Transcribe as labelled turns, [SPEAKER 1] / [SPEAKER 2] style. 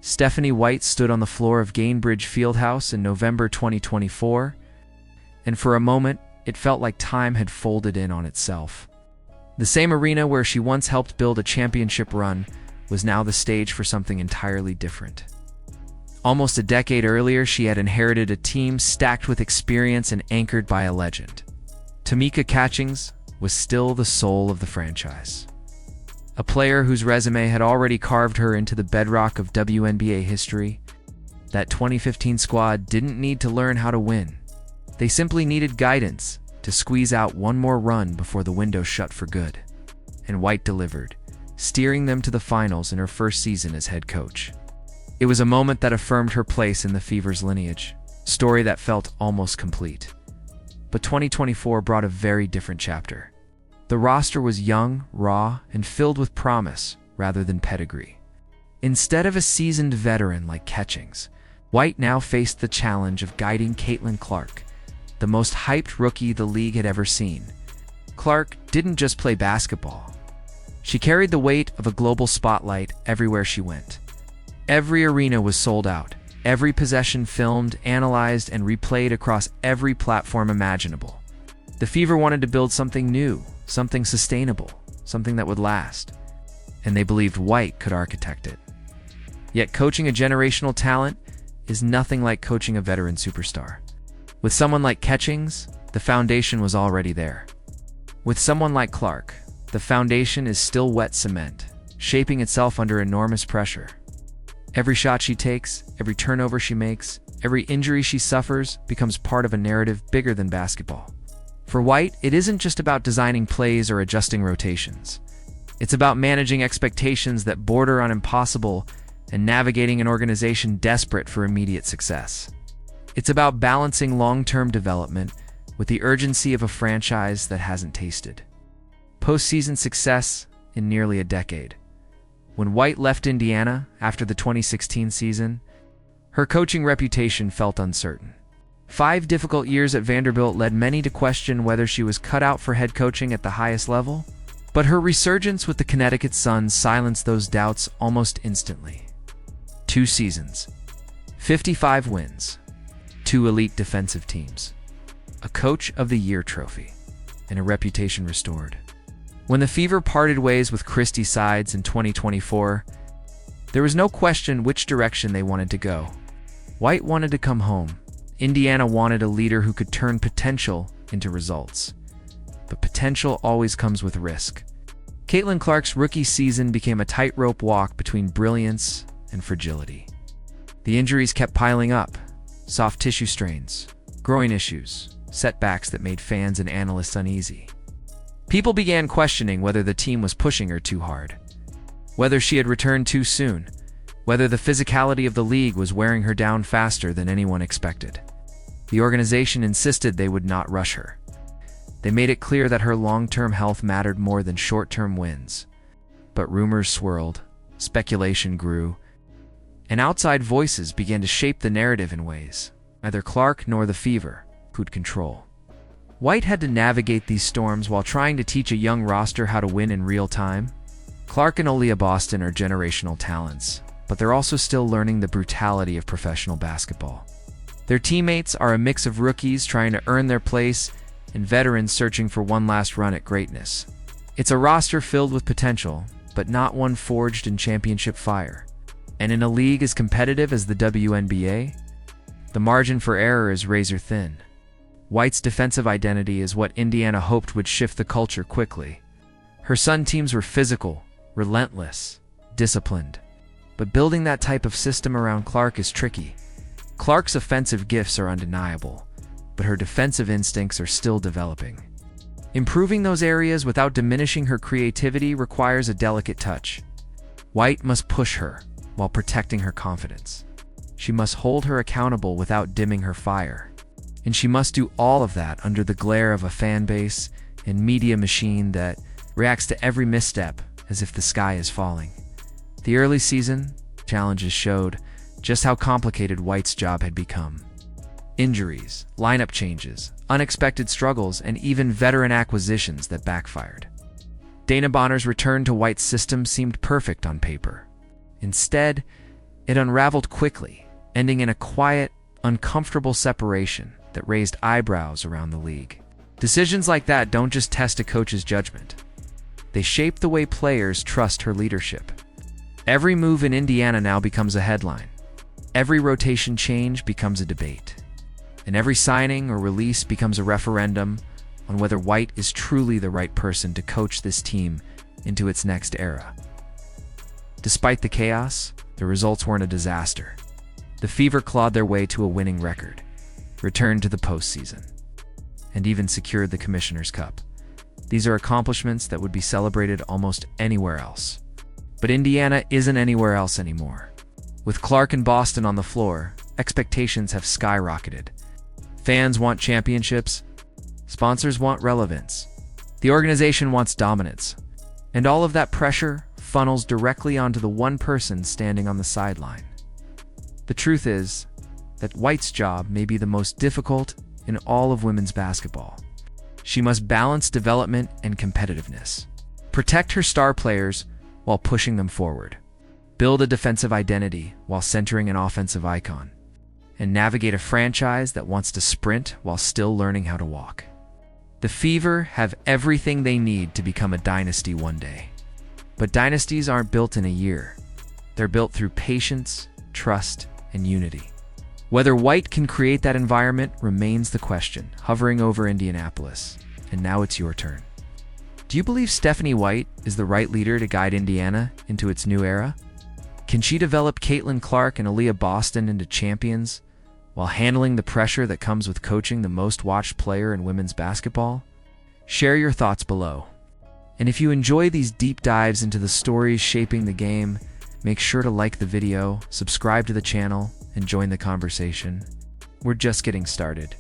[SPEAKER 1] Stephanie White stood on the floor of Gainbridge Fieldhouse in November 2024, and for a moment, it felt like time had folded in on itself. The same arena where she once helped build a championship run was now the stage for something entirely different. Almost a decade earlier, she had inherited a team stacked with experience and anchored by a legend. Tamika Catchings was still the soul of the franchise. A player whose resume had already carved her into the bedrock of WNBA history. That 2015 squad didn't need to learn how to win. They simply needed guidance to squeeze out one more run before the window shut for good. And White delivered, steering them to the finals in her first season as head coach. It was a moment that affirmed her place in the Fever's lineage, a story that felt almost complete. But 2024 brought a very different chapter. The roster was young, raw, and filled with promise rather than pedigree. Instead of a seasoned veteran like Catchings, White now faced the challenge of guiding Caitlin Clark, the most hyped rookie the league had ever seen. Clark didn't just play basketball. She carried the weight of a global spotlight everywhere she went. Every arena was sold out, every possession filmed, analyzed, and replayed across every platform imaginable. The Fever wanted to build something new, something sustainable, something that would last. And they believed White could architect it. Yet coaching a generational talent is nothing like coaching a veteran superstar. With someone like Catchings, the foundation was already there. With someone like Clark, the foundation is still wet cement, shaping itself under enormous pressure. Every shot she takes, every turnover she makes, every injury she suffers becomes part of a narrative bigger than basketball. For White, it isn't just about designing plays or adjusting rotations. It's about managing expectations that border on impossible and navigating an organization desperate for immediate success. It's about balancing long-term development with the urgency of a franchise that hasn't tasted postseason success in nearly a decade. When White left Indiana after the 2016 season, her coaching reputation felt uncertain. 5 difficult years at Vanderbilt led many to question whether she was cut out for head coaching at the highest level, but her resurgence with the Connecticut Sun silenced those doubts almost instantly. 2 seasons, 55 wins, 2 elite defensive teams, a Coach of the Year trophy, and a reputation restored. When the Fever parted ways with Christy Sides in 2024, there was no question which direction they wanted to go. White wanted to come home. Indiana wanted a leader who could turn potential into results. But potential always comes with risk. Caitlin Clark's rookie season became a tightrope walk between brilliance and fragility. The injuries kept piling up: soft tissue strains, groin issues, setbacks that made fans and analysts uneasy. People began questioning whether the team was pushing her too hard, whether she had returned too soon, whether the physicality of the league was wearing her down faster than anyone expected. The organization insisted they would not rush her. They made it clear that her long-term health mattered more than short-term wins. But rumors swirled, speculation grew, and outside voices began to shape the narrative in ways neither Clark nor the Fever could control. White had to navigate these storms while trying to teach a young roster how to win in real time. Clark and Aaliyah Boston are generational talents, but they're also still learning the brutality of professional basketball. Their teammates are a mix of rookies trying to earn their place and veterans searching for one last run at greatness. It's a roster filled with potential, but not one forged in championship fire. And in a league as competitive as the WNBA, the margin for error is razor thin. White's defensive identity is what Indiana hoped would shift the culture quickly. Her Sun teams were physical, relentless, disciplined. But building that type of system around Clark is tricky. Clark's offensive gifts are undeniable, but her defensive instincts are still developing. Improving those areas without diminishing her creativity requires a delicate touch. White must push her while protecting her confidence. She must hold her accountable without dimming her fire. And she must do all of that under the glare of a fan base and media machine that reacts to every misstep as if the sky is falling. The early season challenges showed just how complicated White's job had become. Injuries, lineup changes, unexpected struggles, and even veteran acquisitions that backfired. Dana Bonner's return to White's system seemed perfect on paper. Instead, It unraveled quickly, ending in a quiet, uncomfortable separation that raised eyebrows around the league. Decisions like that don't just test a coach's judgment. They shape the way players trust her leadership. Every move in Indiana now becomes a headline. Every rotation change becomes a debate. And every signing or release becomes a referendum on whether White is truly the right person to coach this team into its next era. Despite the chaos, the results weren't a disaster. The Fever clawed their way to a winning record, returned to the postseason, and even secured the Commissioner's Cup. These are accomplishments that would be celebrated almost anywhere else. But Indiana isn't anywhere else anymore. With Clark and Boston on the floor, expectations have skyrocketed. Fans want championships, sponsors want relevance, the organization wants dominance, and all of that pressure funnels directly onto the one person standing on the sideline. The truth is that White's job may be the most difficult in all of women's basketball. She must balance development and competitiveness, protect her star players while pushing them forward, build a defensive identity while centering an offensive icon, and navigate a franchise that wants to sprint while still learning how to walk. The Fever have everything they need to become a dynasty one day. But dynasties aren't built in a year. They're built through patience, trust, and unity. Whether White can create that environment remains the question, hovering over Indianapolis. And now it's your turn. Do you believe Stephanie White is the right leader to guide Indiana into its new era? Can she develop Caitlin Clark and Aaliyah Boston into champions while handling the pressure that comes with coaching the most watched player in women's basketball? Share your thoughts below. And if you enjoy these deep dives into the stories shaping the game, make sure to like the video, subscribe to the channel, and join the conversation. We're just getting started.